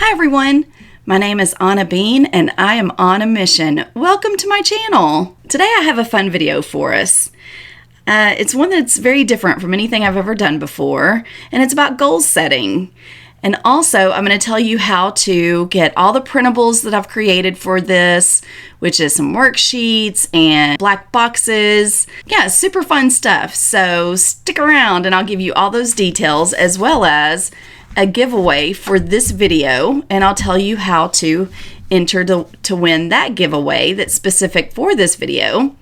Hi everyone, my name is Anna Bean and I am on a mission. Welcome to my channel. Today I have a fun video for us. It's one that's very different from anything I've ever done before, and it's about goal setting. And also I'm going to tell you how to get all the printables that I've created for this, which is some worksheets and black boxes. Yeah, super fun stuff. So stick around and I'll give you all those details as well as a giveaway for this video, and I'll tell you how to enter to win that giveaway that's specific for this video.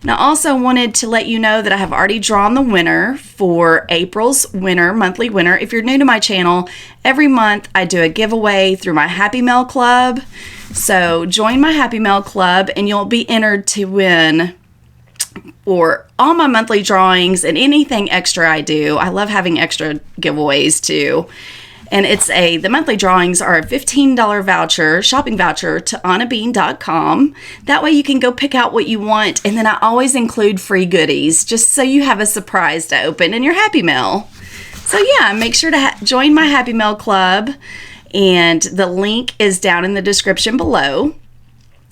And I also wanted to let you know that I have already drawn the winner for April's monthly winner. If you're new to my channel, every month I do a giveaway through my Happy Mail Club. So join my Happy Mail Club and you'll be entered to win for all my monthly drawings and anything extra I do. I love having extra giveaways too. And the monthly drawings are a $15 shopping voucher to annabean.com. That way you can go pick out what you want. And then I always include free goodies just so you have a surprise to open in your Happy Mail. So yeah, make sure to join my Happy Mail Club. And the link is down in the description below.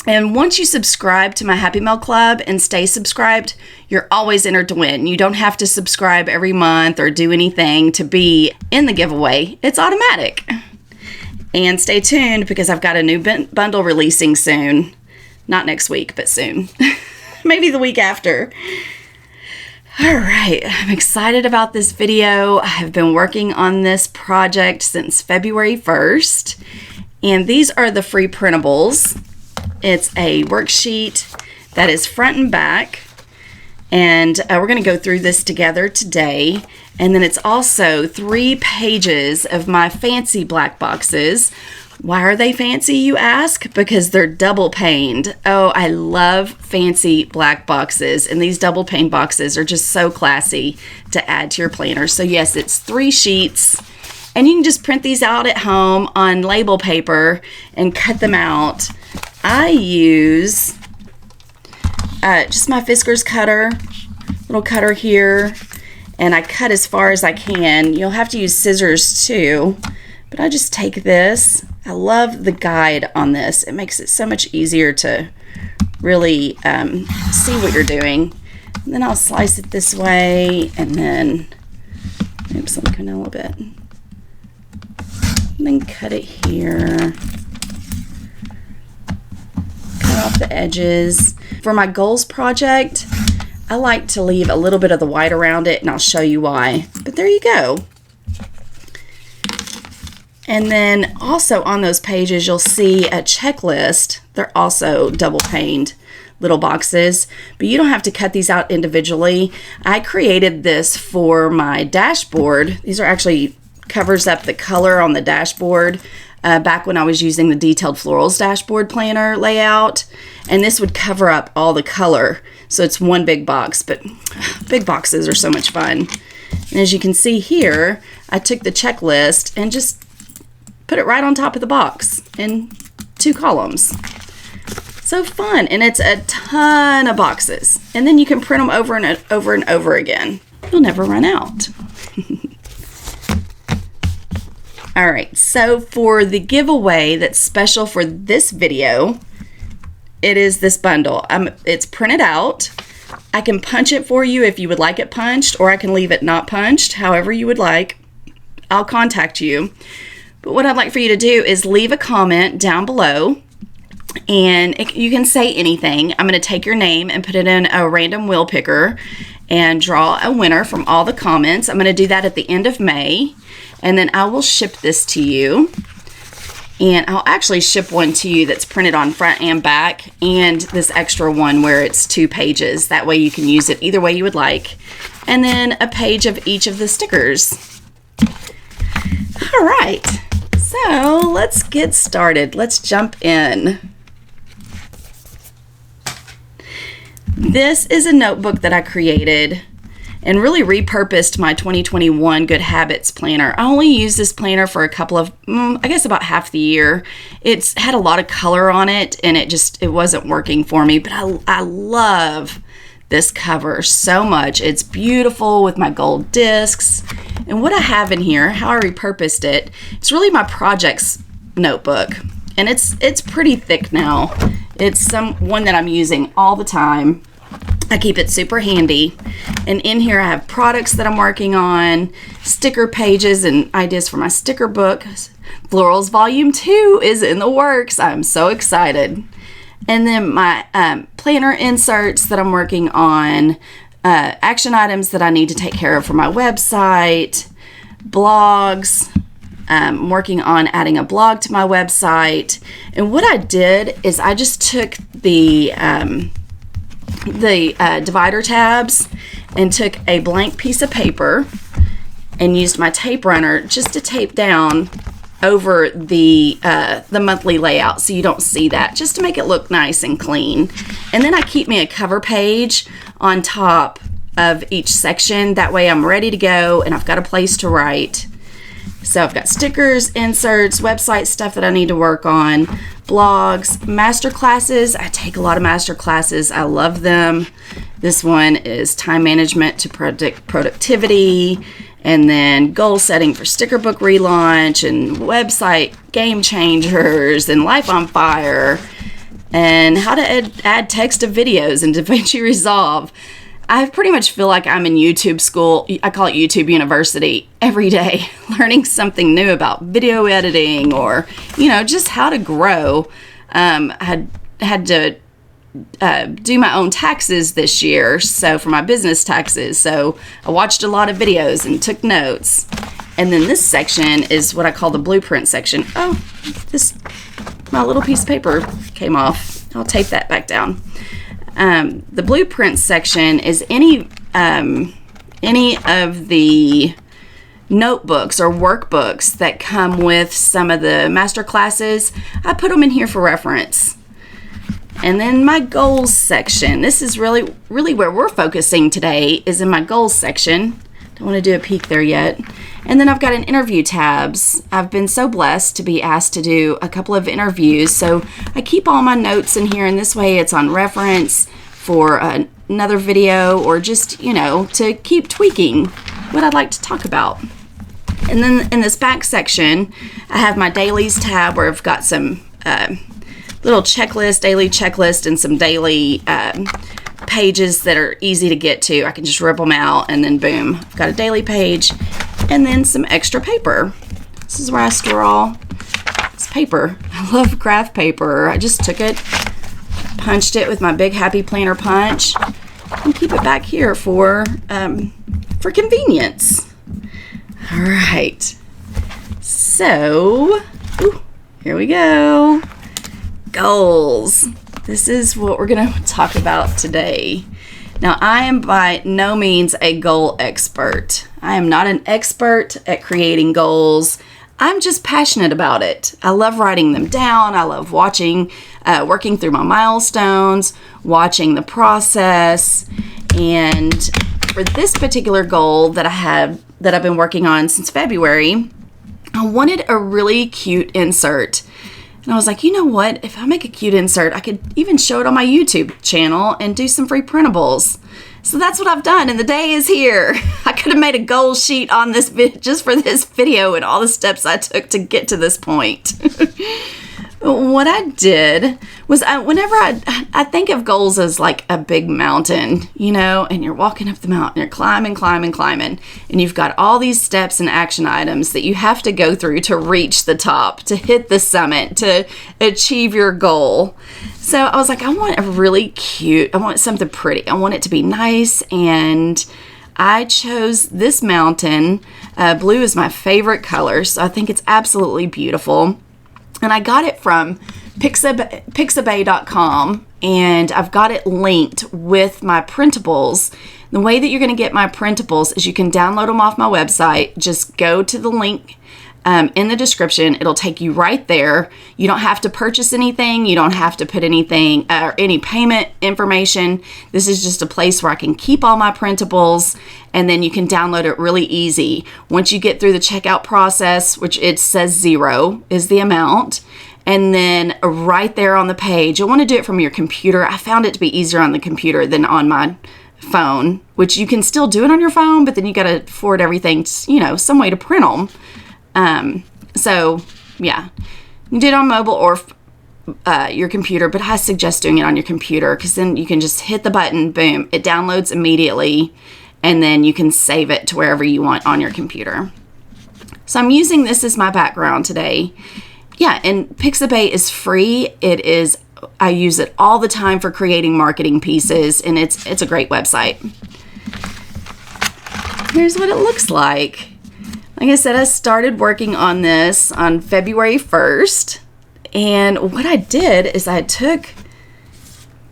And once you subscribe to my Happy Mail Club and stay subscribed, you're always entered to win. You don't have to subscribe every month or do anything to be in the giveaway. It's automatic. And stay tuned because I've got a new bundle releasing soon. Not next week, but soon. Maybe the week after. All right, I'm excited about this video. I have been working on this project since February 1st. And these are the free printables. It's a worksheet that is front and back, and we're going to go through this together today. And then it's also 3 pages of my fancy black boxes. Why are they fancy, you ask? Because they're double paned. Oh, I love fancy black boxes, and these double pane boxes are just so classy to add to your planner. So yes, it's 3 sheets, and you can just print these out at home on label paper and cut them out. I use just my Fiskars cutter, little cutter here, and I cut as far as I can. You'll have to use scissors too, but I just take this. I love the guide on this. It makes it so much easier to really see what you're doing. And then I'll slice it this way, and then, oops, let me come down a little bit. And then cut it here. Off the edges. For my goals project, I like to leave a little bit of the white around it, and I'll show you why. But there you go. And then also on those pages, you'll see a checklist. They're also double paned little boxes, but you don't have to cut these out individually. I created this for my dashboard. These are actually covers up the color on the dashboard. Back when I was using the Detailed Florals dashboard planner layout, and this would cover up all the color. So it's one big box, but big boxes are so much fun. And as you can see here, I took the checklist and just put it right on top of the box in 2 columns. So fun, and it's a ton of boxes. And then you can print them over and over and over again. You'll never run out. All right, so for the giveaway that's special for this video, it is this bundle. It's printed out. I can punch it for you if you would like it punched, or I can leave it not punched, however you would like. I'll contact you. But what I'd like for you to do is leave a comment down below, and you can say anything. I'm going to take your name and put it in a random wheel picker and draw a winner from all the comments. I'm going to do that at the end of May. And then I will ship this to you, and I'll actually ship one to you that's printed on front and back, and this extra one where it's 2 pages. That way you can use it either way you would like. And then a page of each of the stickers. All right, so let's get started. Let's jump in. This is a notebook that I created and really repurposed my 2021 Good Habits planner. I only used this planner for a couple of, I guess about half the year. It's had a lot of color on it, and it wasn't working for me, but I love this cover so much. It's beautiful with my gold discs. And what I have in here, how I repurposed it, it's really my projects notebook, and it's pretty thick now. It's one that I'm using all the time. I keep it super handy, and in here I have products that I'm working on, sticker pages and ideas for my sticker book. Florals Volume 2 is in the works. I'm so excited. And then my planner inserts that I'm working on, action items that I need to take care of for my website, blogs. I'm working on adding a blog to my website. And what I did is I just took the divider tabs and took a blank piece of paper and used my tape runner just to tape down over the monthly layout so you don't see that, just to make it look nice and clean. And then I keep me a cover page on top of each section. That way I'm ready to go and I've got a place to write. So I've got stickers, inserts, website stuff that I need to work on, blogs, master classes. I take a lot of master classes. I love them. This one is time management to predict productivity, and then goal setting for sticker book relaunch, and website game changers, and life on fire, and how to add text to videos in DaVinci Resolve. I pretty much feel like I'm in YouTube school. I call it YouTube University every day, learning something new about video editing or, just how to grow. I had to do my own taxes this year, so for my business taxes. So I watched a lot of videos and took notes. And then this section is what I call the blueprint section. Oh, my little piece of paper came off. I'll tape that back down. The blueprint section is any of the notebooks or workbooks that come with some of the master classes. I put them in here for reference. And then my goals section. This is really where we're focusing today, is in my goals section. Don't want to do a peek there yet. And then I've got an interview tabs. I've been so blessed to be asked to do a couple of interviews, so I keep all my notes in here, and this way it's on reference for another video, or just, to keep tweaking what I'd like to talk about. And then in this back section, I have my dailies tab, where I've got some little daily checklist, and some daily pages that are easy to get to. I can just rip them out, and then boom, I've got a daily page, and then some extra paper. This is where I store all this paper. I love graph paper. I just took it, punched it with my Big Happy Planner punch, and keep it back here for convenience. All right, so here we go. Goals. This is what we're going to talk about today. Now, I am by no means a goal expert. I am not an expert at creating goals. I'm just passionate about it. I love writing them down. I love working through my milestones, watching the process. And for this particular goal that I've been working on since February, I wanted a really cute insert. And I was like, you know what? If I make a cute insert, I could even show it on my YouTube channel and do some free printables. So that's what I've done, and the day is here. I could have made a goal sheet on this just for this video and all the steps I took to get to this point. What I did was, whenever I think of goals as like a big mountain, and you're walking up the mountain, you're climbing, and you've got all these steps and action items that you have to go through to reach the top, to hit the summit, to achieve your goal. So I was like, I want something pretty. I want it to be nice, and I chose this mountain. Blue is my favorite color, so I think it's absolutely beautiful. And I got it from pixabay.com, and I've got it linked with my printables. The way that you're going to get my printables is you can download them off my website. Just go to the link in the description. It'll take you right there. You don't have to purchase anything. You don't have to put anything or any payment information. This is just a place where I can keep all my printables, and then you can download it really easy. Once you get through the checkout process, which it says 0 is the amount, and then right there on the page, you'll want to do it from your computer. I found it to be easier on the computer than on my phone, which you can still do it on your phone, but then you got to forward everything, some way to print them. So yeah, You do it on mobile or your computer, but I suggest doing it on your computer because then you can just hit the button, boom, it downloads immediately, and then you can save it to wherever you want on your computer. So I'm using this as my background today. Yeah, and Pixabay is free. I use it all the time for creating marketing pieces, and it's a great website. Here's what it looks like. Like I said, I started working on this on February 1st. And what I did is I took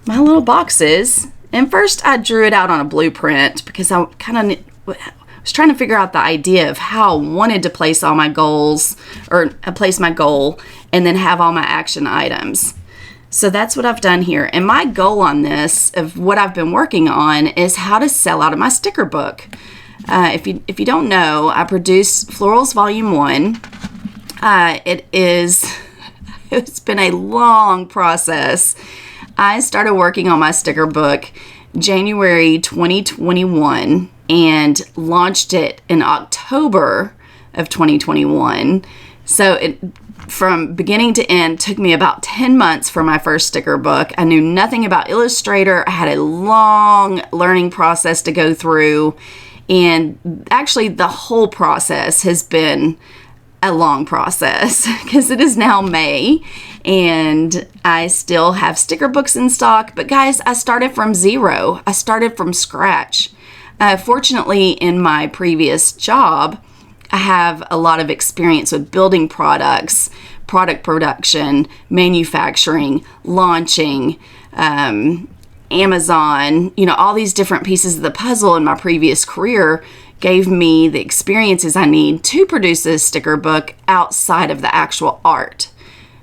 my little boxes, and first I drew it out on a blueprint because I kind of was trying to figure out the idea of how I wanted to place all my goals, or place my goal and then have all my action items. So that's what I've done here. And my goal on this, of what I've been working on, is how to sell out of my sticker book. If you don't know, I produced Florals Volume 1. It's been a long process. I started working on my sticker book January 2021 and launched it in October of 2021. So from beginning to end, took me about 10 months for my first sticker book. I knew nothing about Illustrator. I had a long learning process to go through. And actually, the whole process has been a long process because it is now May and I still have sticker books in stock. But guys, I started from zero. I started from scratch. Fortunately, in my previous job, I have a lot of experience with building products, product production, manufacturing, launching, Amazon, all these different pieces of the puzzle in my previous career gave me the experiences I need to produce a sticker book outside of the actual art.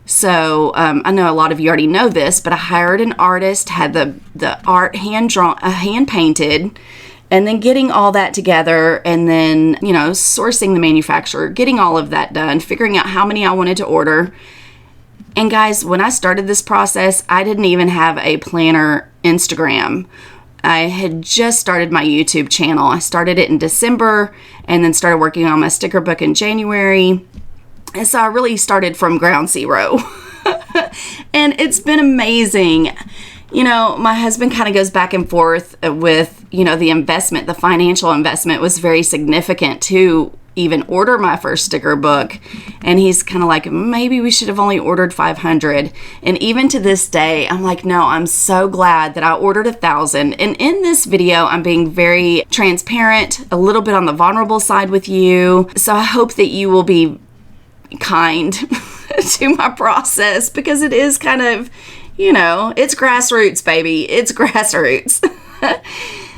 So I know a lot of you already know this, but I hired an artist, had the art hand painted, and then getting all that together, and then sourcing the manufacturer, getting all of that done, figuring out how many I wanted to order. And guys, when I started this process, I didn't even have a planner Instagram. I had just started my YouTube channel. I started it in December and then started working on my sticker book in January. And so I really started from ground zero. And it's been amazing. My husband kind of goes back and forth with, the investment. The financial investment was very significant to even order my first sticker book, and he's kind of like, maybe we should have only ordered 500. And even to this day, I'm like, no, I'm so glad that I ordered 1,000. And in this video, I'm being very transparent, a little bit on the vulnerable side with you. So I hope that you will be kind to my process, because it is kind of, it's grassroots, baby. It's grassroots.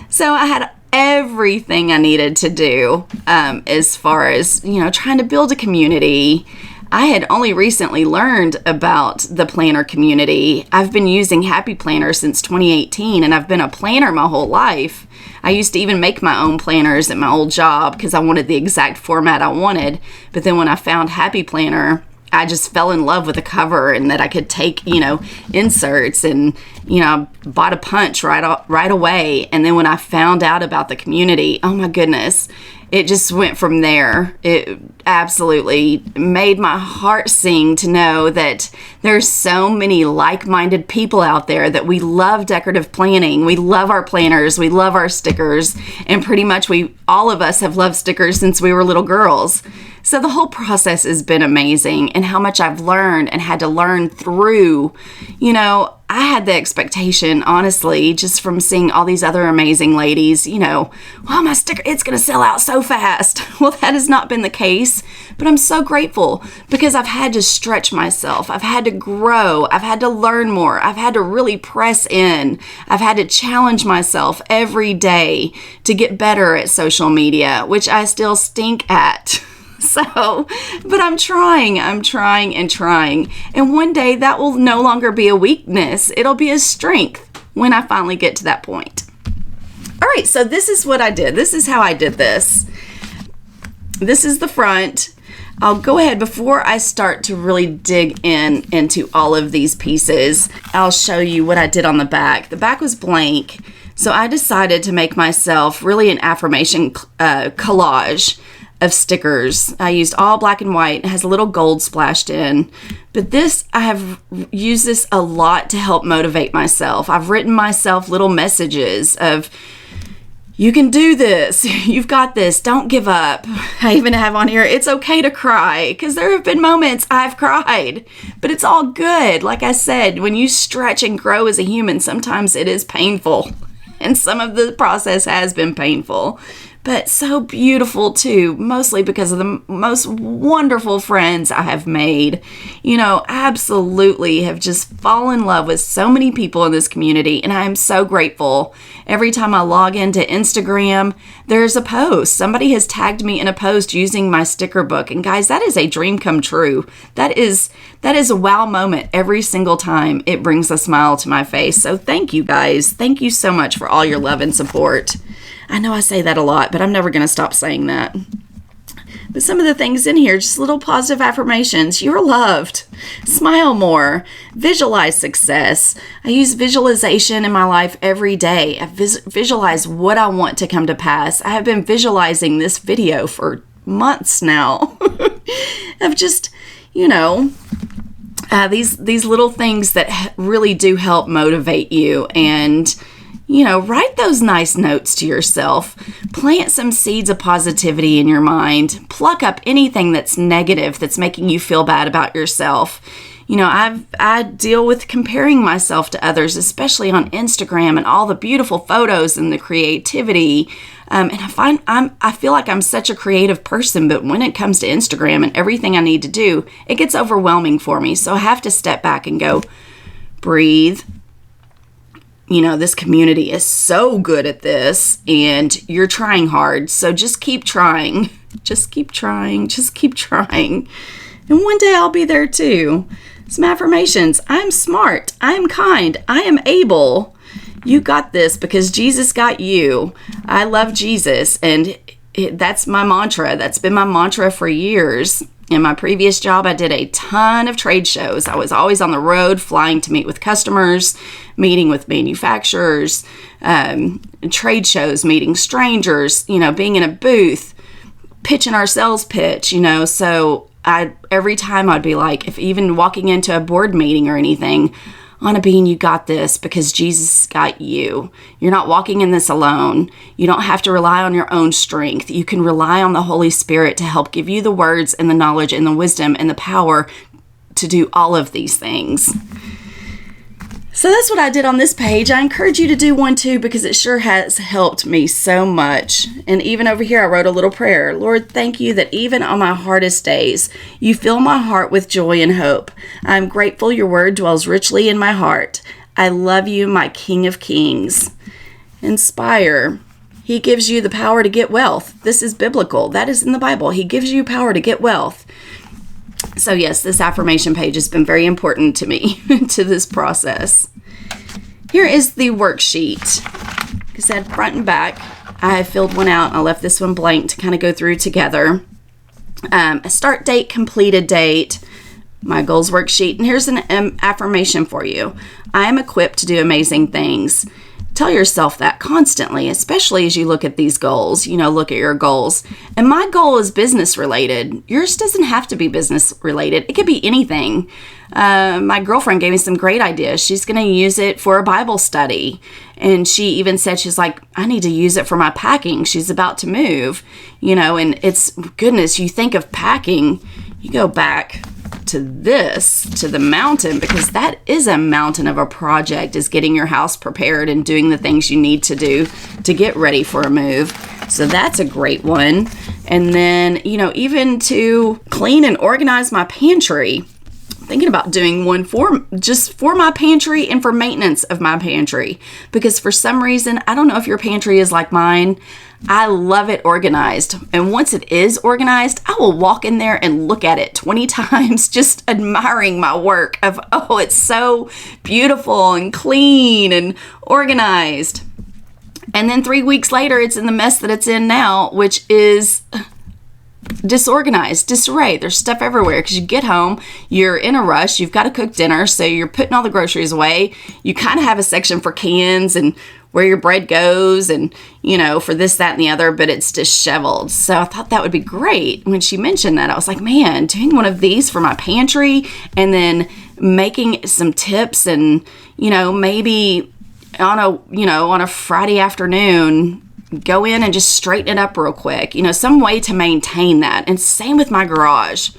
So I had everything I needed to do as far as, trying to build a community. I had only recently learned about the planner community. I've been using Happy Planner since 2018, and I've been a planner my whole life. I used to even make my own planners at my old job because I wanted the exact format I wanted. But then when I found Happy Planner, I just fell in love with the cover and that I could take, inserts, and, bought a punch right away. And then when I found out about the community, oh my goodness, it just went from there. It absolutely made my heart sing to know that there's so many like-minded people out there, that we love decorative planning. We love our planners. We love our stickers. And pretty much all of us have loved stickers since we were little girls. So the whole process has been amazing, and how much I've learned and had to learn through. I had the expectation, honestly, just from seeing all these other amazing ladies, well, my sticker, it's going to sell out so fast. Well, that has not been the case, but I'm so grateful because I've had to stretch myself. I've had to grow. I've had to learn more. I've had to really press in. I've had to challenge myself every day to get better at social media, which I still stink at. So, but I'm trying. And one day that will no longer be a weakness. It'll be a strength when I finally get to that point. All right, so this is what I did. This is how I did this. This is the front. I'll go ahead, before I start to really dig into all of these pieces, I'll show you what I did on the back. The back was blank, so I decided to make myself really an affirmation collage of stickers. I used all black and white. It has a little gold splashed in. But this, I have used this a lot to help motivate myself. I've written myself little messages of, you can do this. You've got this. Don't give up. I even have on here, it's okay to cry, because there have been moments I've cried, but it's all good. Like I said, when you stretch and grow as a human, sometimes it is painful, and some of the process has been painful, but so beautiful too, mostly because of the most wonderful friends I have made. Absolutely have just fallen in love with so many people in this community, and I am so grateful. Every time I log into Instagram, there's a post. Somebody has tagged me in a post using my sticker book, and guys, that is a dream come true. That is a wow moment every single time. It brings a smile to my face. So thank you guys. Thank you so much for all your love and support. I know I say that a lot, but I'm never going to stop saying that. But some of the things in here, just little positive affirmations. You're loved. Smile more. Visualize success. I use visualization in my life every day. I visualize what I want to come to pass. I have been visualizing this video for months now. Of just, these little things that really do help motivate you. And write those nice notes to yourself. Plant some seeds of positivity in your mind. Pluck up anything that's negative, that's making you feel bad about yourself. I deal with comparing myself to others, especially on Instagram, and all the beautiful photos and the creativity. And I feel like I'm such a creative person, but when it comes to Instagram and everything I need to do, it gets overwhelming for me. So I have to step back and go, breathe. This community is so good at this, and you're trying hard. So just keep trying. Just keep trying. Just keep trying. And one day I'll be there too. Some affirmations. I'm smart. I'm kind. I am able. You got this because Jesus got you. I love Jesus, and that's my mantra. That's been my mantra for years. In my previous job, I did a ton of trade shows. I was always on the road, flying to meet with customers, meeting with manufacturers, trade shows, meeting strangers, being in a booth, pitching our sales pitch, So every time I'd be like, if even walking into a board meeting or anything, Anna Bean, you got this because Jesus got you. You're not walking in this alone. You don't have to rely on your own strength. You can rely on the Holy Spirit to help give you the words and the knowledge and the wisdom and the power to do all of these things. So that's what I did on this page. I encourage you to do one too, because it sure has helped me so much. And even over here, I wrote a little prayer. Lord, thank you that even on my hardest days, you fill my heart with joy and hope. I'm grateful your word dwells richly in my heart. I love you, my King of Kings. Inspire. He gives you the power to get wealth. This is biblical. That is in the Bible. He gives you power to get wealth. So yes, this affirmation page has been very important to me, to this process. Here is the worksheet. Like I said, front and back. I filled one out. I left this one blank to kind of go through together. A start date, completed date, my goals worksheet. And here's an affirmation for you. I am equipped to do amazing things. Tell yourself that constantly, especially as you look at these goals, look at your goals. And my goal is business related. Yours doesn't have to be business related. It could be anything. My girlfriend gave me some great ideas. She's going to use it for a Bible study. And she even said, she's like, I need to use it for my packing. She's about to move, and it's, goodness, you think of packing, you go back to the mountain, because that is a mountain of a project, is getting your house prepared and doing the things you need to do to get ready for a move. So that's a great one. And then, even to clean and organize my pantry. Thinking about doing one for my pantry and for maintenance of my pantry, because for some reason, I don't know if your pantry is like mine, I love it organized. And once it is organized, I will walk in there and look at it 20 times, just admiring my work of, oh, it's so beautiful and clean and organized. And then 3 weeks later, it's in the mess that it's in now, which is disorganized, disarray. There's stuff everywhere because you get home, you're in a rush, you've got to cook dinner, so you're putting all the groceries away. You kind of have a section for cans and where your bread goes and, for this, that, and the other, but it's disheveled. So I thought that would be great. When she mentioned that, I was like, man, doing one of these for my pantry and then making some tips and, maybe on a Friday afternoon, go in and just straighten it up real quick. Some way to maintain that. And same with my garage.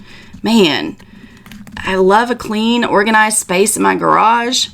Man, I love a clean, organized space in my garage,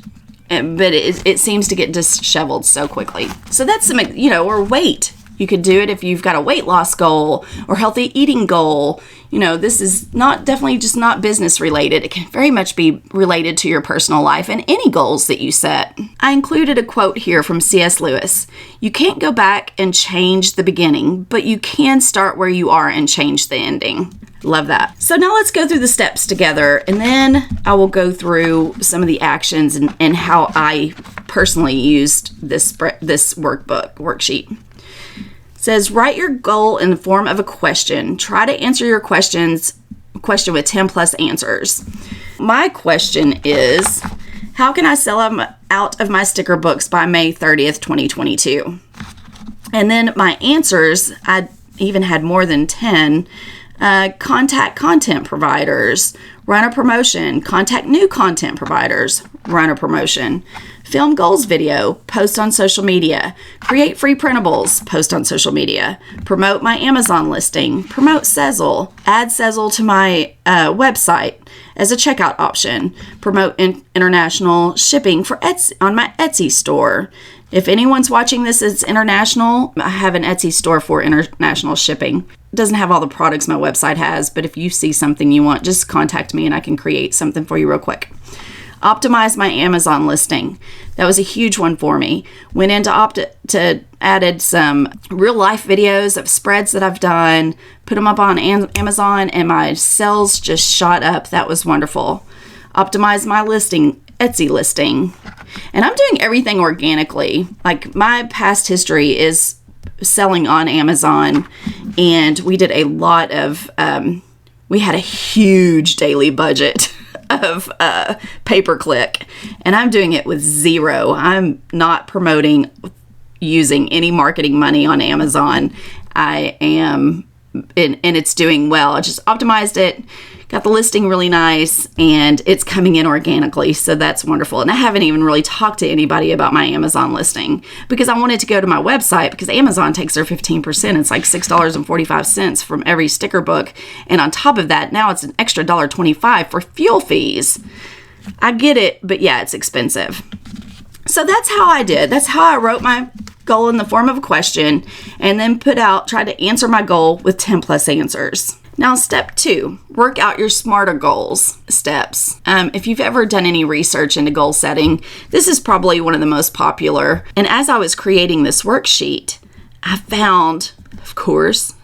but it seems to get disheveled so quickly. So that's some, or weight. You could do it if you've got a weight loss goal or healthy eating goal. This is definitely just not business related. It can very much be related to your personal life and any goals that you set. I included a quote here from C.S. Lewis. You can't go back and change the beginning, but you can start where you are and change the ending. Love that. So now let's go through the steps together, and then I will go through some of the actions and how I personally used this worksheet. It says, write your goal in the form of a question. Try to answer your question with 10 plus answers. My question is, how can I sell out of my sticker books by May 30th, 2022? And then my answers, I even had more than 10. Contact content providers, run a promotion, contact new content providers, run a promotion, film goals video, post on social media, create free printables, post on social media, promote my Amazon listing, promote Sezzle, add Sezzle to my website as a checkout option, promote international shipping for Etsy on my Etsy store. If anyone's watching this as international, I have an Etsy store for international shipping. It doesn't have all the products my website has, but if you see something you want, just contact me and I can create something for you real quick. Optimize my Amazon listing. That was a huge one for me. Went into added some real life videos of spreads that I've done, put them up on Amazon, and my sales just shot up. That was wonderful. Optimize my Etsy listing. And I'm doing everything organically. Like, my past history is selling on Amazon, and we did a lot of, we had a huge daily budget of pay-per-click, and I'm doing it with zero. I'm not promoting using any marketing money on Amazon. I am, and it's doing well. I just optimized it, got the listing really nice, and it's coming in organically, so that's wonderful. And I haven't even really talked to anybody about my Amazon listing because I wanted to go to my website because Amazon takes their 15%. It's like $6.45 from every sticker book. And on top of that, now it's an extra $1.25 for fuel fees. I get it, but yeah, it's expensive. So that's how I did. That's how I wrote my goal in the form of a question and then tried to answer my goal with 10 plus answers. Now, step 2, work out your smarter goals steps. If you've ever done any research into goal setting, this is probably one of the most popular. And as I was creating this worksheet, I found, of course,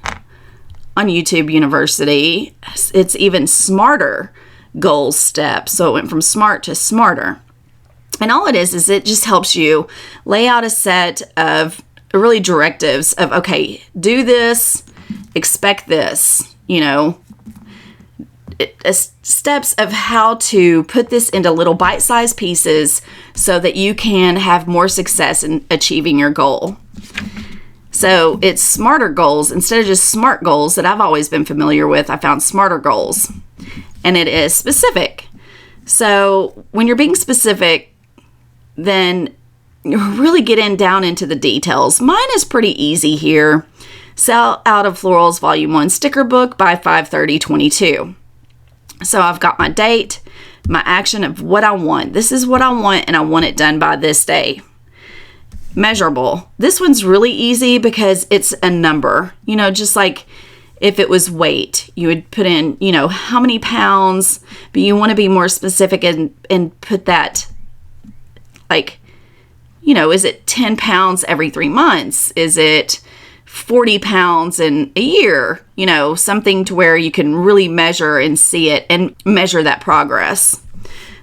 on YouTube University, it's even smarter goal steps. So it went from smart to smarter. And all it is it just helps you lay out a set of really directives of, okay, do this, expect this. Steps of how to put this into little bite-sized pieces so that you can have more success in achieving your goal. So it's smarter goals instead of just SMART goals that I've always been familiar with. I found smarter goals, and it is specific. So when you're being specific, then you really get down into the details. Mine is pretty easy here. Sell out of Florals Volume 1 sticker book by 5/30/22. So I've got my date, my action of what I want. This is what I want, and I want it done by this day. Measurable. This one's really easy because it's a number. Just like if it was weight, you would put in, how many pounds, but you want to be more specific and put that, like, is it 10 pounds every 3 months? Is it 40 pounds in a year, something to where you can really measure and see it and measure that progress.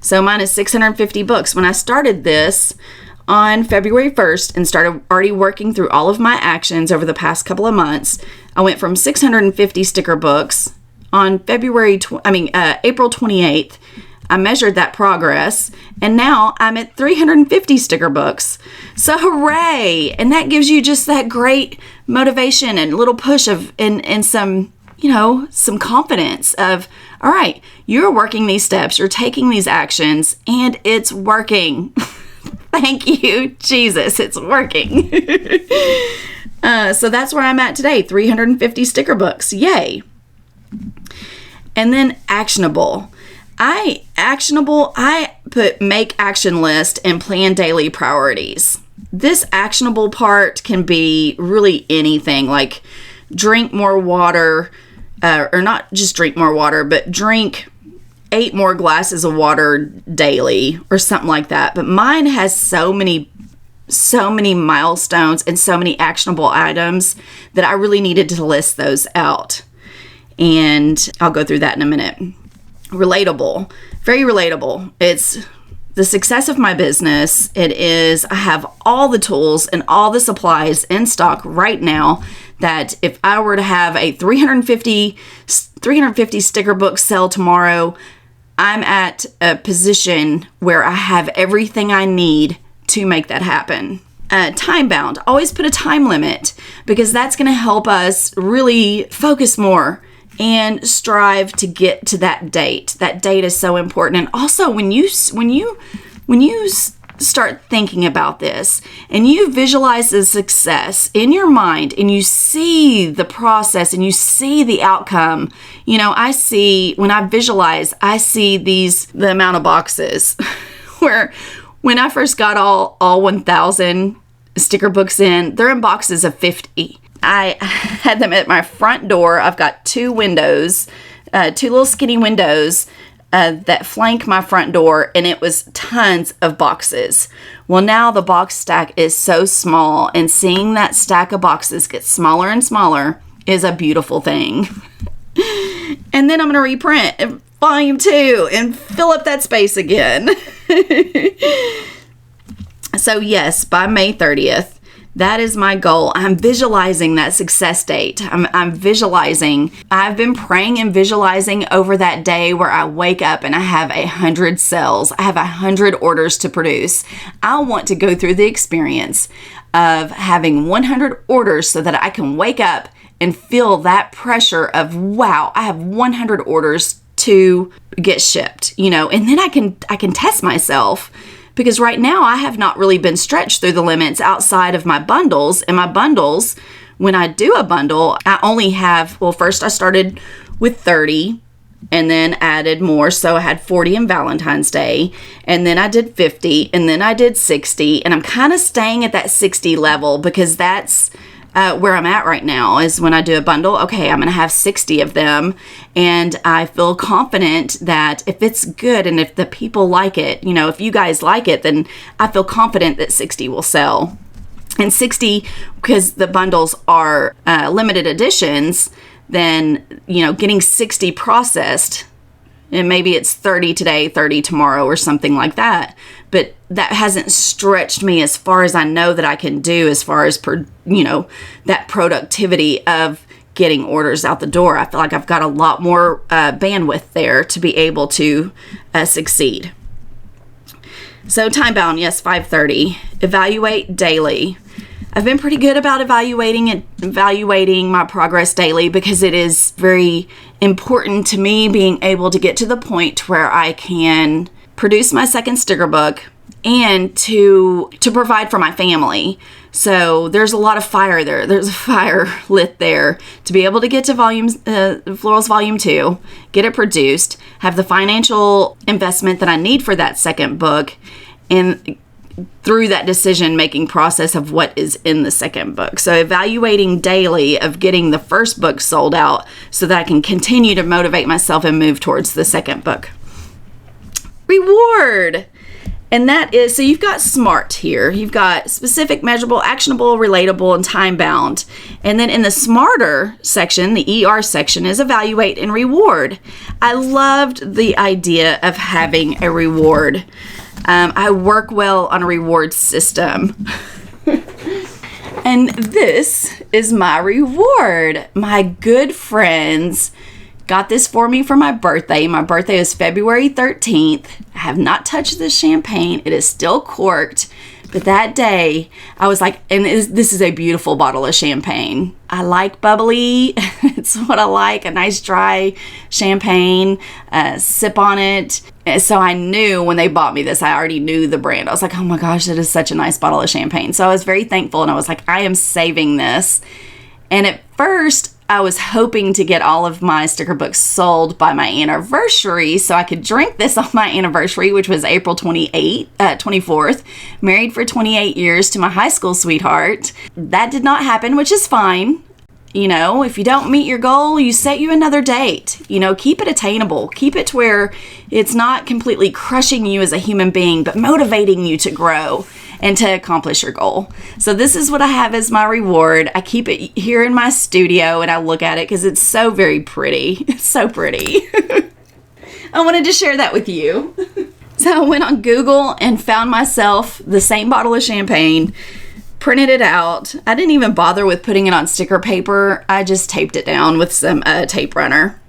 So mine is 650 books. When I started this on February 1st and started already working through all of my actions over the past couple of months, I went from 650 sticker books on April 28th. I measured that progress, and now I'm at 350 sticker books. So hooray! And that gives you just that great motivation and little push and some, some confidence of, all right, you're working these steps, you're taking these actions, and it's working. Thank you, Jesus, it's working. So that's where I'm at today, 350 sticker books. Yay. And then actionable. I put make action list and plan daily priorities. This actionable part can be really anything, like drink more water, or not just drink more water, but drink 8 more glasses of water daily or something like that. But mine has so many milestones and so many actionable items that I really needed to list those out. And I'll go through that in a minute. Relatable, very relatable. It's the success of my business. It is, I have all the tools and all the supplies in stock right now that if I were to have a 350 sticker book sell tomorrow, I'm at a position where I have everything I need to make that happen. Time bound. Always put a time limit, because that's going to help us really focus more and strive to get to that date. That date is so important. And also when you start thinking about this and you visualize the success in your mind and you see the process and you see the outcome, when I visualize, I see the amount of boxes where when I first got all 1,000 sticker books in, they're in boxes of 50. I had them at my front door. I've got 2 windows, 2 little skinny windows that flank my front door, and it was tons of boxes. Well, now the box stack is so small, and seeing that stack of boxes get smaller and smaller is a beautiful thing. And then I'm going to reprint volume 2 and fill up that space again. So yes, by May 30th, that is my goal. I'm visualizing that success date. I'm visualizing. I've been praying and visualizing over that day where I wake up and I have 100 sales. I have 100 orders to produce. I want to go through the experience of having 100 orders so that I can wake up and feel that pressure of, wow, I have 100 orders to get shipped, and then I can test myself. Because right now I have not really been stretched through the limits outside of my bundles. And my bundles, when I do a bundle, I only have, first I started with 30 and then added more. So I had 40 in Valentine's Day, and then I did 50, and then I did 60. And I'm kind of staying at that 60 level because that's where I'm at right now. Is when I do a bundle, okay, I'm going to have 60 of them, and I feel confident that if it's good and if the people like it, if you guys like it, then I feel confident that 60 will sell. And 60, because the bundles are limited editions, then, getting 60 processed, and maybe it's 30 today, 30 tomorrow, or something like that. But that hasn't stretched me as far as I know that I can do as far as, that productivity of getting orders out the door. I feel like I've got a lot more bandwidth there to be able to succeed. So time bound, yes, 5:30. Evaluate daily. I've been pretty good about evaluating my progress daily because it is very important to me being able to get to the point where I can produce my second sticker book and to provide for my family. So there's a lot of fire there. There's a fire lit there to be able to get to Florals Volume 2, get it produced, have the financial investment that I need for that second book, and through that decision-making process of what is in the second book. So evaluating daily of getting the first book sold out so that I can continue to motivate myself and move towards the second book. Reward. And that is, so you've got SMART here. You've got specific, measurable, actionable, relatable, and time-bound. And then in the SMARTer section, the ER section, is evaluate and reward. I loved the idea of having a reward. I work well on a reward system. And this is my reward. My good friends got this for me for my birthday. My birthday is February 13th. I have not touched this champagne. It is still corked. But that day, I was like, and this is a beautiful bottle of champagne. I like bubbly. It's what I like, a nice dry champagne, sip on it. So I knew when they bought me this, I already knew the brand. I was like, oh my gosh, that is such a nice bottle of champagne. So I was very thankful, and I was like, I am saving this. And at first, I was hoping to get all of my sticker books sold by my anniversary so I could drink this on my anniversary, which was April 24th. Married for 28 years to my high school sweetheart. That did not happen, which is fine. You know, if you don't meet your goal, you set you another date. You know, keep it attainable. Keep it to where it's not completely crushing you as a human being, but motivating you to grow and to accomplish your goal. So this is what I have as my reward. I keep it here in my studio and I look at it because it's so very pretty. It's so pretty. I wanted to share that with you. So I went on Google and found myself the same bottle of champagne, printed it out. I didn't even bother with putting it on sticker paper. I just taped it down with some tape runner.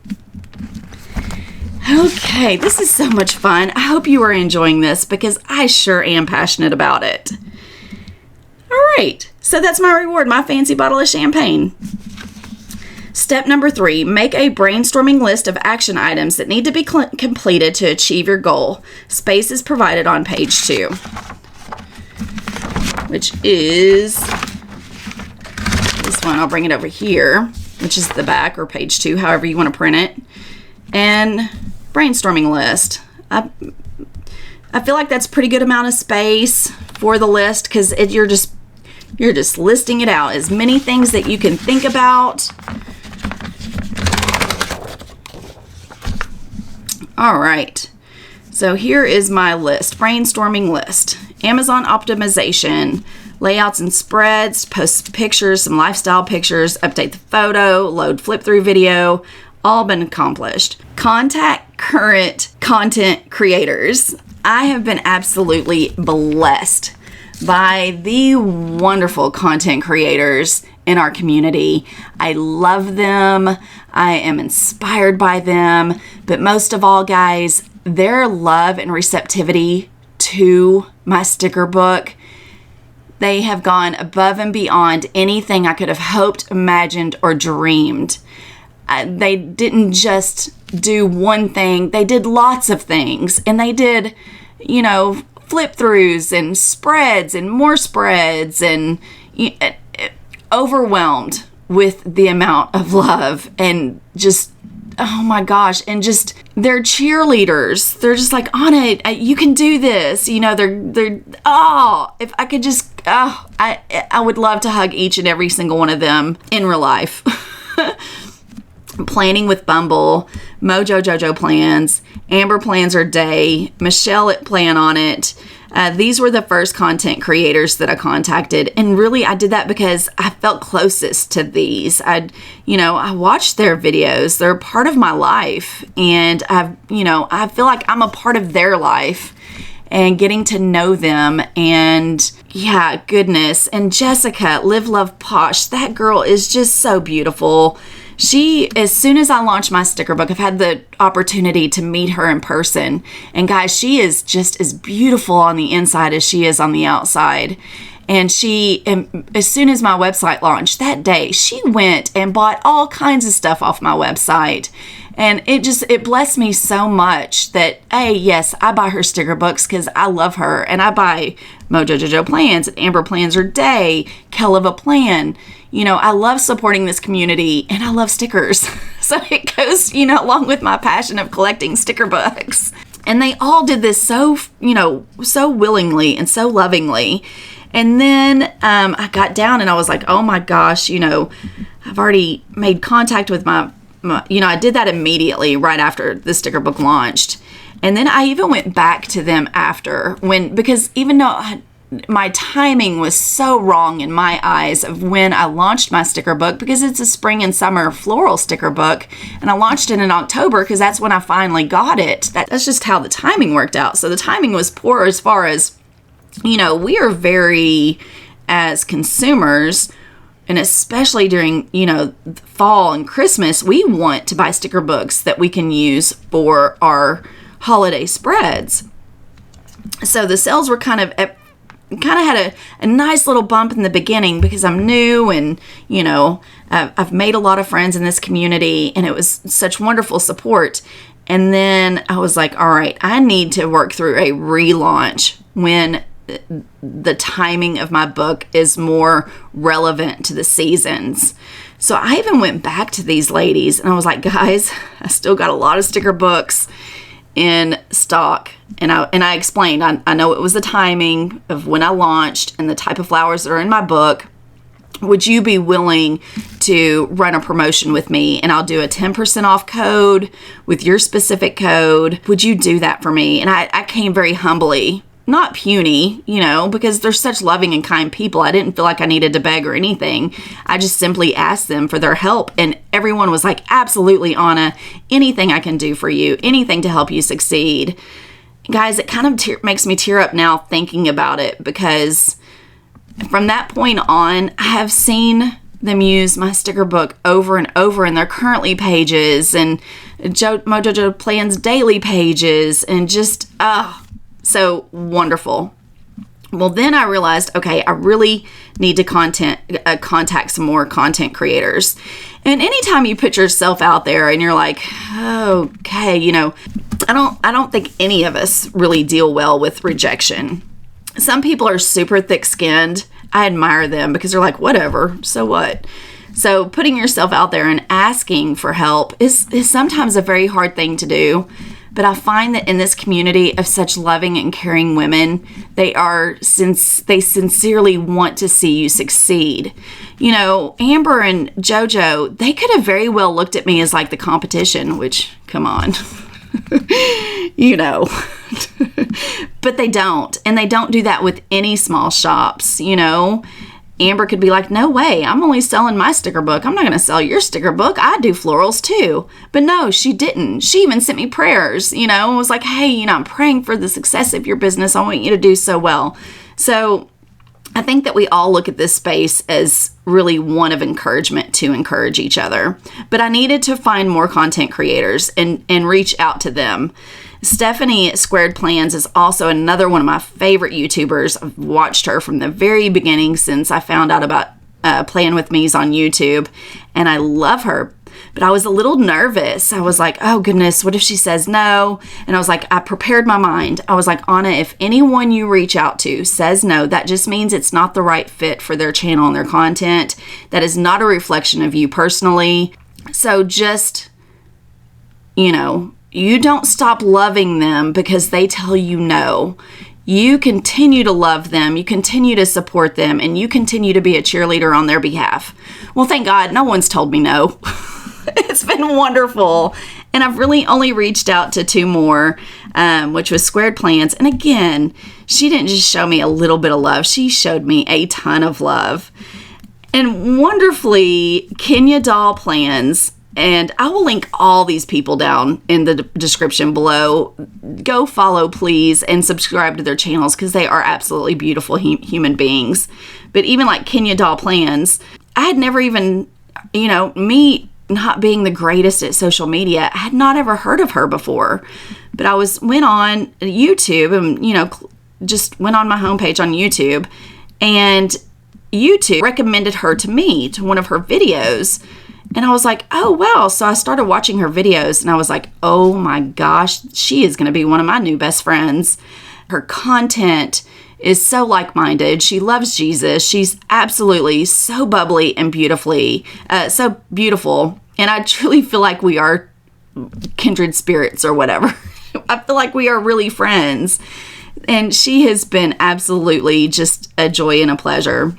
Okay, this is so much fun. I hope you are enjoying this because I sure am passionate about it. All right, so that's my reward, my fancy bottle of champagne. Step number 3, make a brainstorming list of action items that need to be completed to achieve your goal. Space is provided on page 2, which is this one. I'll bring it over here, which is the back or page 2, however you want to print it. And brainstorming list. I feel like that's a pretty good amount of space for the list because you're just listing it out. As many things that you can think about. All right. So here is my list. Brainstorming list. Amazon optimization. Layouts and spreads. Post pictures, some lifestyle pictures. Update the photo. Load flip through video. All been accomplished. Contact current content creators. I have been absolutely blessed by the wonderful content creators in our community. I love them. I am inspired by them. But most of all, guys, their love and receptivity to my sticker book, they have gone above and beyond anything I could have hoped, imagined, or dreamed. They didn't just do one thing. They did lots of things. And they did, you know, flip throughs and spreads and more spreads and overwhelmed with the amount of love and just, oh my gosh. And just they're cheerleaders. They're just like, Anna, you can do this. You know, they're, oh, if I could just, oh, I would love to hug each and every single one of them in real life. Planning with Bumble, Mojo Jojo plans, Amber plans her day, Michelle at Plan on it. These were the first content creators that I contacted, and really I did that because I felt closest to these. I watched their videos. They're part of my life, and I feel like I'm a part of their life, and getting to know them. And yeah, goodness. And Jessica, Live Love Posh, that girl is just so beautiful. She, as soon as I launched my sticker book, I've had the opportunity to meet her in person. And guys, she is just as beautiful on the inside as she is on the outside. And as soon as my website launched that day, she went and bought all kinds of stuff off my website. And it blessed me so much that, yes, I buy her sticker books because I love her. And I buy Mojo Jojo plans, Amber plans her day, Kelliva plan. I love supporting this community and I love stickers. So it goes, along with my passion of collecting sticker books. And they all did this so willingly and so lovingly. And then I got down and I was like, oh my gosh, I've already made contact with my I did that immediately right after the sticker book launched. And then I even went back to them after because even though my timing was so wrong in my eyes of when I launched my sticker book, because it's a spring and summer floral sticker book, and I launched it in October because that's when I finally got it. That's just how the timing worked out. So the timing was poor as far as, we are very as consumers, and especially during, fall and Christmas, we want to buy sticker books that we can use for our holiday spreads. So the sales were kind of had a nice little bump in the beginning because I'm new and, I've made a lot of friends in this community and it was such wonderful support. And then I was like, all right, I need to work through a relaunch when the timing of my book is more relevant to the seasons. So I even went back to these ladies and I was like, guys, I still got a lot of sticker books in stock. And I explained, I know it was the timing of when I launched and the type of flowers that are in my book. Would you be willing to run a promotion with me? And I'll do a 10% off code with your specific code. Would you do that for me? And I came very humbly, not puny, because they're such loving and kind people. I didn't feel like I needed to beg or anything. I just simply asked them for their help. And everyone was like, absolutely, Anna, anything I can do for you, anything to help you succeed. Guys, it kind of makes me tear up now thinking about it, because from that point on, I have seen them use my sticker book over and over in their currently pages and Mojo Plans daily pages, and just, so wonderful. Well, then I realized, okay, I really need to contact some more content creators. And anytime you put yourself out there and you're like, okay, I don't think any of us really deal well with rejection. Some people are super thick-skinned. I admire them because they're like, whatever, so what? So putting yourself out there and asking for help is sometimes a very hard thing to do. But I find that in this community of such loving and caring women, they sincerely want to see you succeed. Amber and JoJo, they could have very well looked at me as like the competition, which, come on, but they don't. And they don't do that with any small shops, Amber could be like, no way, I'm only selling my sticker book. I'm not going to sell your sticker book. I do florals too. But no, she didn't. She even sent me prayers, and was like, hey, I'm praying for the success of your business. I want you to do so well. So I think that we all look at this space as really one of encouragement to encourage each other. But I needed to find more content creators and reach out to them. Stephanie at Squared Plans is also another one of my favorite YouTubers. I've watched her from the very beginning since I found out about Plan With Me's on YouTube, and I love her. But I was a little nervous. I was like, oh goodness, what if she says no? And I was like, I prepared my mind. I was like, Anna, if anyone you reach out to says no, that just means it's not the right fit for their channel and their content. That is not a reflection of you personally. So just, you don't stop loving them because they tell you no. You continue to love them, you continue to support them, and you continue to be a cheerleader on their behalf. Well, thank God, no one's told me no. It's been wonderful. And I've really only reached out to 2 more, which was Squared Plans. And again, she didn't just show me a little bit of love. She showed me a ton of love. And wonderfully, Kenya Doll Plans. And I will link all these people down in the description below. Go follow, please, and subscribe to their channels because they are absolutely beautiful human beings. But even like Kenya Doll Plans, I had never even, me not being the greatest at social media, I had not ever heard of her before. But I went on YouTube and, just went on my homepage on YouTube, and YouTube recommended her to me, to one of her videos. And I was like, oh, wow. So I started watching her videos and I was like, oh my gosh, she is going to be one of my new best friends. Her content is so like-minded. She loves Jesus. She's absolutely so bubbly and so beautiful. And I truly feel like we are kindred spirits or whatever. I feel like we are really friends. And she has been absolutely just a joy and a pleasure.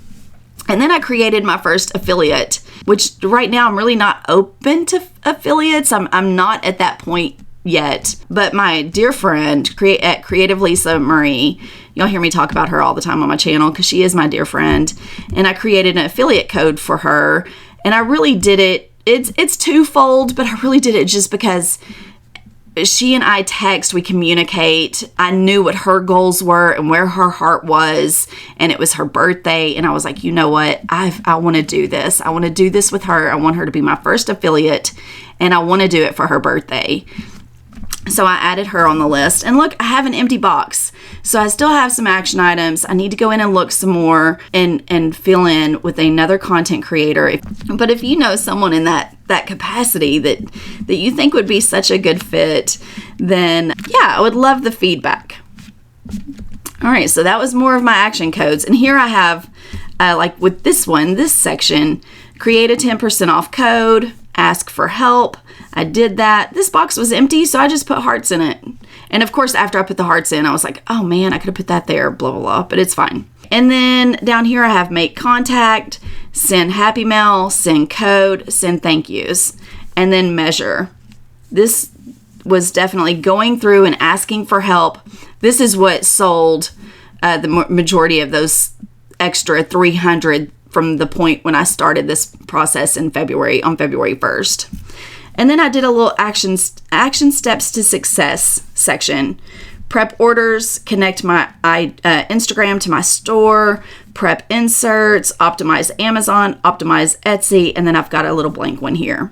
And then I created my first affiliate, which right now I'm really not open to affiliates. I'm not at that point yet. But my dear friend at Creative Lisa Marie, y'all hear me talk about her all the time on my channel because she is my dear friend. And I created an affiliate code for her. And I really did it. It's twofold, but I really did it just because she and I text, we communicate. I knew what her goals were and where her heart was, and it was her birthday. And I was like, you know what? I want to do this. I want to do this with her. I want her to be my first affiliate, and I want to do it for her birthday. So I added her on the list, and look, I have an empty box. So I still have some action items. I need to go in and look some more and fill in with another content creator. But if you know someone in that capacity that you think would be such a good fit, then yeah, I would love the feedback. All right, so that was more of my action codes. And here I have, like with this section, create a 10% off code, ask for help. I did that. This box was empty, so I just put hearts in it. And of course, after I put the hearts in, I was like, oh man, I could have put that there, blah, blah, blah, but it's fine. And then down here, I have make contact, send happy mail, send code, send thank yous, and then measure. This was definitely going through and asking for help. This is what sold the majority of those extra 300 from the point when I started this process in February, on February 1st. And then I did a little action steps to success section. Prep orders, connect my Instagram to my store, prep inserts, optimize Amazon, optimize Etsy, and then I've got a little blank one here.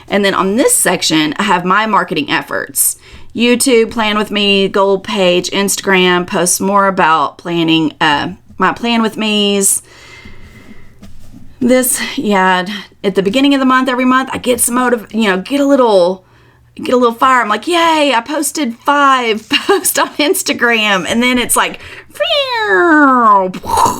And then on this section, I have my marketing efforts. YouTube, plan with me, goal page, Instagram, post more about planning, my plan with me's. This, yeah, at the beginning of the month, every month, I get some get a little fire. I'm like, yay, I posted 5 posts on Instagram. And then it's like,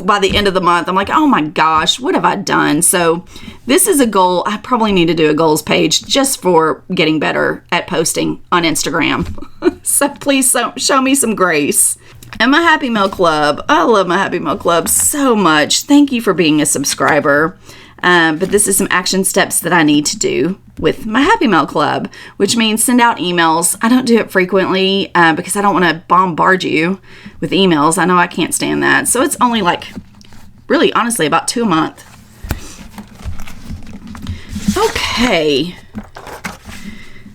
by the end of the month, I'm like, oh my gosh, what have I done? So this is a goal. I probably need to do a goals page just for getting better at posting on Instagram. So please show me some grace. And my Happy Mail Club. I love my Happy Mail Club so much. Thank you for being a subscriber. But this is some action steps that I need to do with my Happy Mail Club, which means send out emails. I don't do it frequently because I don't want to bombard you with emails. I know I can't stand that. So it's only like, really, honestly, about 2 a month. Okay.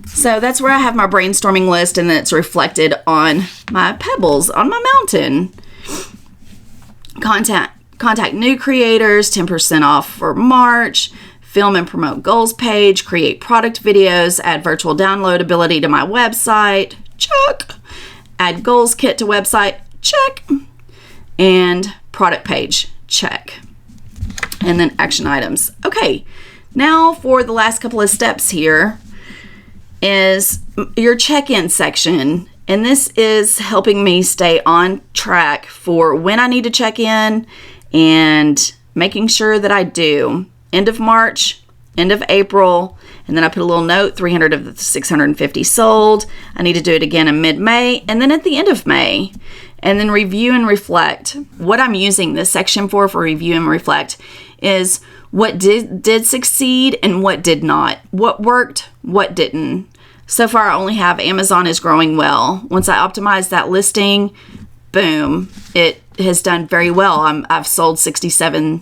So that's where I have my brainstorming list, and then it's reflected on my pebbles on my mountain. Contact new creators, 10% off for March, film and promote goals page, create product videos, add virtual downloadability to my website, check. Add goals kit to website, check. And product page, check. And then action items. Okay, now for the last couple of steps here is your check-in section. And this is helping me stay on track for when I need to check in and making sure that I do. End of March, end of April, and then I put a little note, 300 of the 650 sold. I need to do it again in mid-May, and then at the end of May. And then review and reflect. What I'm using this section for review and reflect is what did succeed and what did not. What worked, what didn't. So far, I only have Amazon is growing well. Once I optimize that listing, boom, it has done very well. I've sold 67,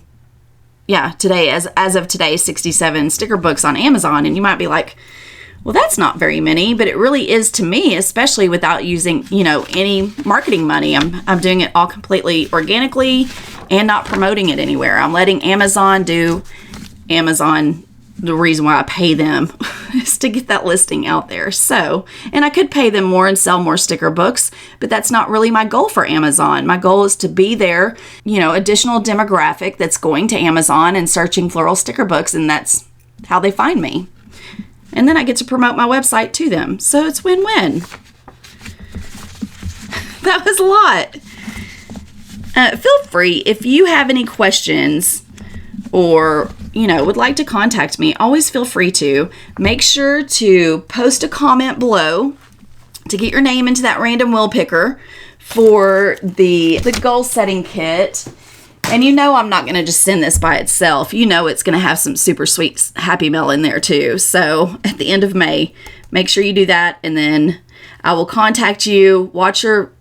today, as of today, 67 sticker books on Amazon. And you might be like, well, that's not very many, but it really is to me, especially without using, any marketing money. I'm doing it all completely organically and not promoting it anywhere. I'm letting Amazon do Amazon. The reason why I pay them is to get that listing out there. So, and I could pay them more and sell more sticker books, but that's not really my goal for Amazon. My goal is to be there, additional demographic that's going to Amazon and searching floral sticker books, and that's how they find me. And then I get to promote my website to them. So it's win-win. That was a lot. Feel free if you have any questions or would like to contact me, always feel free to. Make sure to post a comment below to get your name into that random wheel picker for the goal setting kit. And I'm not going to just send this by itself. It's going to have some super sweet Happy Mail in there too. So at the end of May, make sure you do that. And then I will contact you. Watch your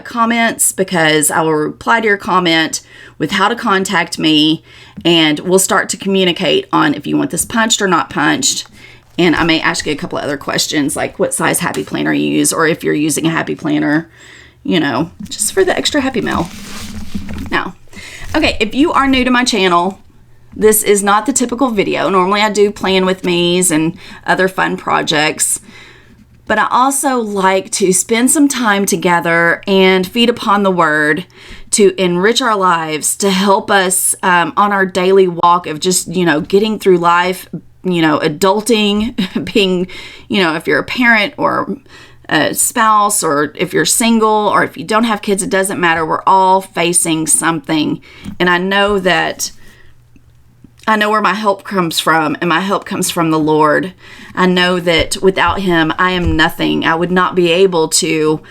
comments, because I will reply to your comment with how to contact me, and we'll start to communicate on if you want this punched or not punched. And I may ask you a couple of other questions, like what size happy planner you use, or if you're using a happy planner, just for the extra happy mail. Now, okay, if you are new to my channel, this is not the typical video. Normally I do plan with me's and other fun projects, but I also like to spend some time together and feed upon the Word to enrich our lives, to help us on our daily walk of just, getting through life, adulting, being, if you're a parent or a spouse, or if you're single, or if you don't have kids, it doesn't matter. We're all facing something. And I know where my help comes from, and my help comes from the Lord. I know that without Him, I am nothing. I would not be able to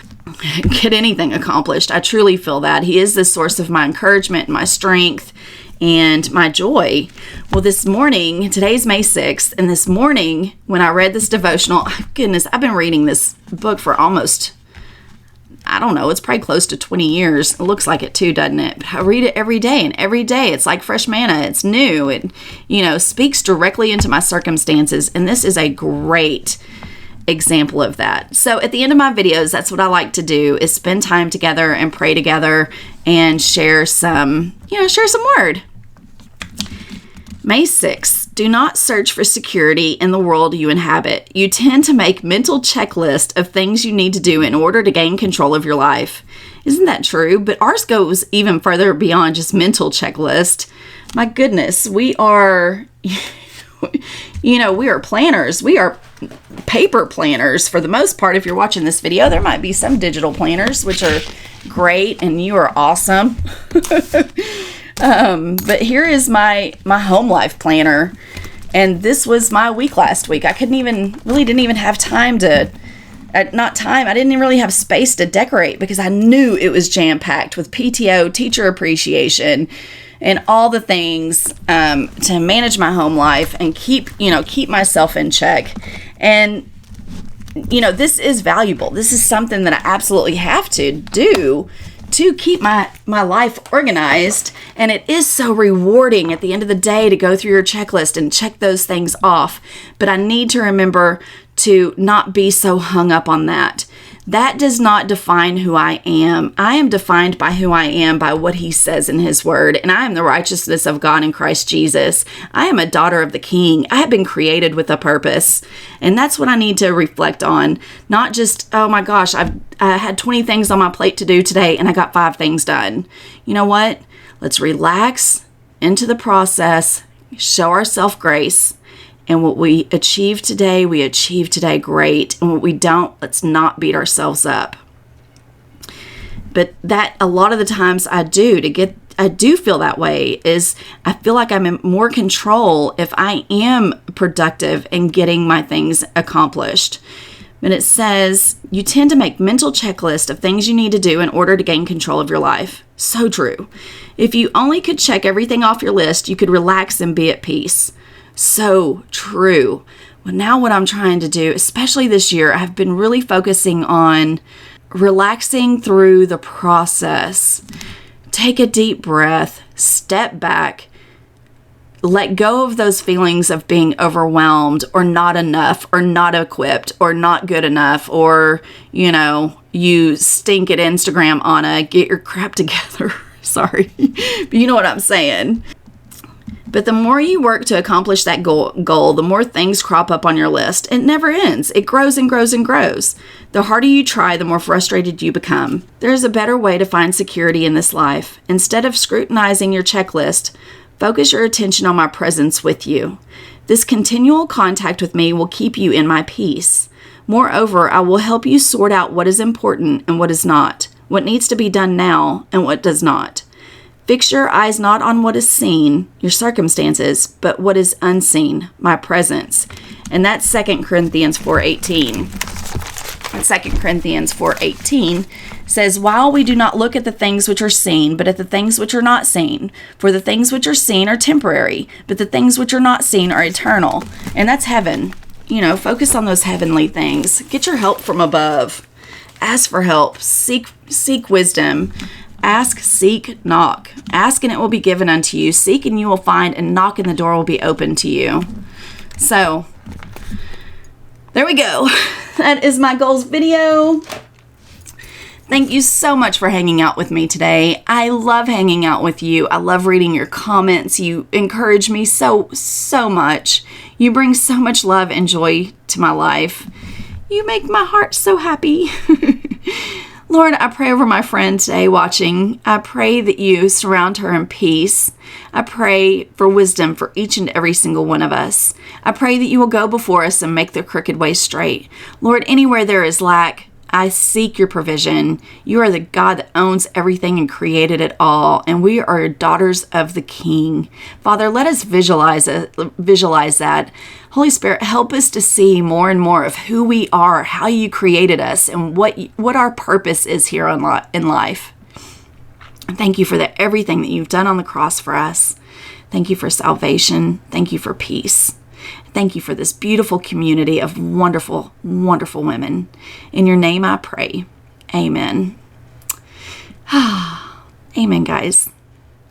get anything accomplished. I truly feel that. He is the source of my encouragement, my strength, and my joy. Well, this morning, today's May 6th, and this morning when I read this devotional, goodness, I've been reading this book for almost, I don't know, it's probably close to 20 years. It looks like it too, doesn't it? But I read it every day, and every day it's like fresh manna. It's new. It, speaks directly into my circumstances, and this is a great example of that. So at the end of my videos, that's what I like to do, is spend time together and pray together and share some word. May 6th, do not search for security in the world you inhabit. You tend to make mental checklist of things you need to do in order to gain control of your life. Isn't that true? But ours goes even further beyond just mental checklist. My goodness, we are, we are planners. We are paper planners for the most part. If you're watching this video, there might be some digital planners, which are great, and you are awesome. But here is my home life planner, and this was my week last week. I didn't even have time to, I didn't really have space to decorate because I knew it was jam-packed with PTO, teacher appreciation, and all the things to manage my home life and keep myself in check. And this is valuable. This is something that I absolutely have to do to keep my life organized. And it is so rewarding at the end of the day to go through your checklist and check those things off. But I need to remember to not be so hung up on that. That does not define who I am. I am defined by who I am by what He says in His Word, and I am the righteousness of God in Christ Jesus. I am a daughter of the King. I have been created with a purpose, and that's what I need to reflect on. Not just, oh my gosh, I had 20 things on my plate to do today, and I got 5 things done. You know what? Let's relax into the process, show ourselves grace. And what we achieve today great. And what we don't, let's not beat ourselves up. But that, a lot of the times I do feel that way, is I feel like I'm in more control if I am productive and getting my things accomplished. But it says, you tend to make mental checklist of things you need to do in order to gain control of your life. So true. If you only could check everything off your list, you could relax and be at peace. So true. Well, now what I'm trying to do, especially this year, I've been really focusing on relaxing through the process. Take a deep breath, step back, let go of those feelings of being overwhelmed or not enough or not equipped or not good enough, or, you stink at Instagram, Anna, get your crap together. Sorry, but you know what I'm saying. But the more you work to accomplish that goal, the more things crop up on your list. It never ends. It grows and grows and grows. The harder you try, the more frustrated you become. There is a better way to find security in this life. Instead of scrutinizing your checklist, focus your attention on my presence with you. This continual contact with me will keep you in my peace. Moreover, I will help you sort out what is important and what is not, what needs to be done now and what does not. Fix your eyes not on what is seen, your circumstances, but what is unseen, my presence. And that's 2 Corinthians 4:18. 2 Corinthians 4:18 says, while we do not look at the things which are seen, but at the things which are not seen. For the things which are seen are temporary, but the things which are not seen are eternal. And that's heaven. Focus on those heavenly things. Get your help from above. Ask for help. Seek wisdom. Ask, seek, knock. Ask and it will be given unto you. Seek and you will find, and knock and the door will be open to you. So There we go. That is my goals video. Thank you so much for hanging out with me today. I love hanging out with you. I love reading your comments. You encourage me so much. You bring so much love and joy to my life. You make my heart so happy. Lord, I pray over my friend today watching. I pray that you surround her in peace. I pray for wisdom for each and every single one of us. I pray that you will go before us and make the crooked way straight. Lord, anywhere there is lack, I seek your provision. You are the God that owns everything and created it all, and we are daughters of the King. Father, let us visualize that. Holy Spirit, help us to see more and more of who we are, how you created us, and what our purpose is here in life. Thank you for everything that you've done on the cross for us. Thank you for salvation. Thank you for peace. Thank you for this beautiful community of wonderful, wonderful women. In your name I pray. Amen. Amen, guys.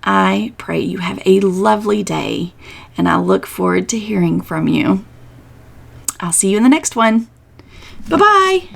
I pray you have a lovely day, and I look forward to hearing from you. I'll see you in the next one. Bye-bye.